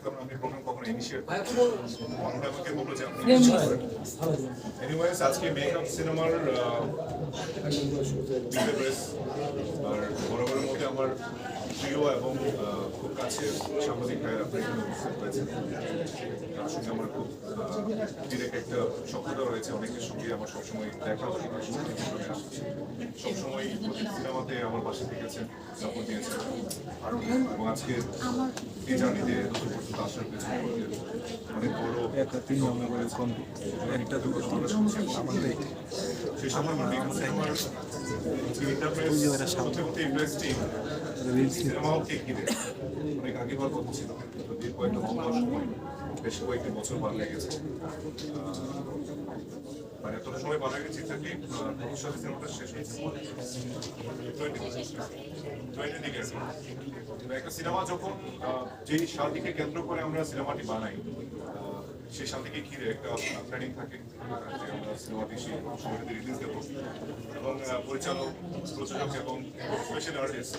কারণ আমি প্রোগ্রাম কখনো ইনিশিয়েট আমাকে বললো যে আপনি এনিওয়েজ আজকে মেকআপ সিনেমার প্রেস আর বরাবরের মধ্যে আমার প্রিয় এবং খুব কাছের সাংবাদিক ভাইয়েরা আপনি এখানে উপস্থিত হয়েছেন। তার সঙ্গে আমার খুব ডিরেক্ট একটা সক্ষতা রয়েছে, অনেকের সঙ্গে আমার সবসময় দেখা হয়, সবসময় সিনেমাতে আমার পাশে থেকেছেন, সাপোর্ট দিয়েছেন এবং আজকে এই জার্নিতে পর্যন্ত আসার পেছনে অনেক বড় সেই সময় আমার ইন্টারেস্টিং সিনেমাও ঠিক কিনে অনেক আগে হওয়ার কথা ছিল, দীর্ঘ কয়েকটা লম্বা সময় বেশ কয়েকটি বছর পার লেগেছে। মানে এতটা সময় পার লেগেছে থাকি ভবিষ্যতে সিনেমাটা শেষ হয়েছে 20 দিকে। একটা সিনেমা যখন যেই সালটিকে কেন্দ্র করে আমরা সিনেমাটি বানাই, সেই সালটিকে ঘিরে একটা প্ল্যানিং থাকে যে আমরা সিনেমাটি সেই সময়টাতে রিলিজ দেবো এবং পরিচালক, প্রযোজক এবং স্পেশাল আর্টিস্ট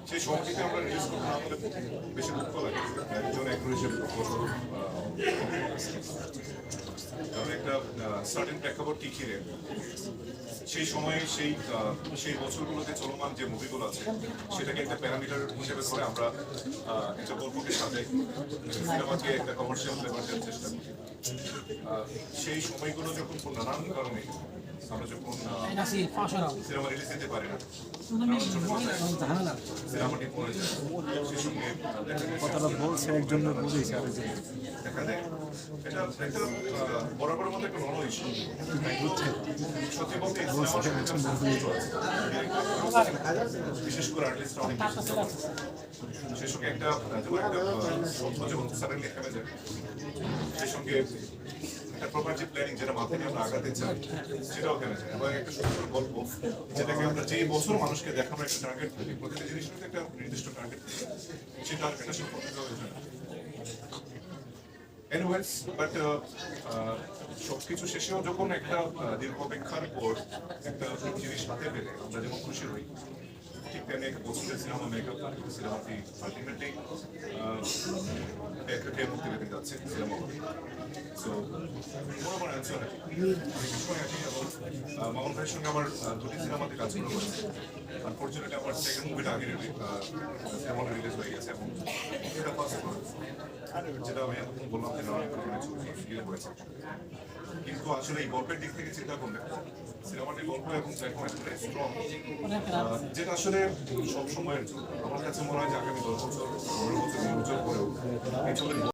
সেই সময়টিতে আমরা রিলিজ করতে না হলে বেশি দুঃখ লাগে একজন অ্যাক্টর হিসেবে। কারণ একটা সার্টেন প্রেক্ষাপটকে ঘিরে সেই সময়ে সেই বছরগুলোতে চলমান যে মুভিগুলো আছে সেটাকে একটা প্যারামিটার হিসেবে ধরে আমরা একটা গল্পকে সাথে সিনেমাকে একটা কমার্শিয়াল ফ্লেভার দেওয়ার চেষ্টা করি। সেই সময়গুলো যখন নানান কারণে আমরা যখন সিনেমা রিলিজ দিতে পারি না, সিনেমাটি পড়ে যায়, সেই সঙ্গে দেখা দেয় এটা একটা বরাবরের মধ্যে একটা বড় ইস্যু। সত্যি বলতে বিশেষ করে আর্টিস্টরা অনেক সেই সঙ্গে একটা স্বপ্ন যখন সাডেনলি থেমে যায়, সেই সঙ্গে একটা প্রপার যে প্ল্যানিং যেটা মাথায় নিয়ে আমরা আগাতে চাই সেটাও থেমে যায়। এবং একটা সুন্দর গল্প যেটাকে আমরা যে বছর মানুষকে দেখানোর একটা টার্গেট থাকি, প্রতিটা জিনিসের একটা নির্দিষ্ট টার্গেট থাকে, সেই টার্গেটটা সে করতে হয়ে যায়। এনিওয়েজ বাট সবকিছু শেষেও যখন একটা দীর্ঘ অপেক্ষার পর একটা জিনিস হাতে পেলে আমরা যেমন খুশি হই, ঠিক তেমনি একটা পছন্দের সিনেমা মেকআপ সিনেমাটি আলটিমেটলি একটা মুক্তি পেতে যাচ্ছে সিনেমা। সো বরাবর অ্যান্সার আমি সময় আছি এবং মামুন ভাইয়ের সঙ্গে আমার দুটি সিনেমাতে কাজ করে করেছে। আনফর্চুনেটলি আমার সেকেন্ড মুভিটা আগে সিনেমাটা রিলিজ হয়ে গেছে এবং এটা ফার্স্ট যেটা আমি এখন বললাম যে অনেক ছবি করেছে। কিন্তু আসলে এই গল্পের দিক থেকে চিন্তা করলে সিনেমাটির গল্প এবং প্ল্যাটফর্ম এতটাই স্ট্রং যেটা আসলে সব সময়ের জন্য আমার কাছে মনে হয় যে আগামী 10 বছর 15 বছর পরেও এই ছবির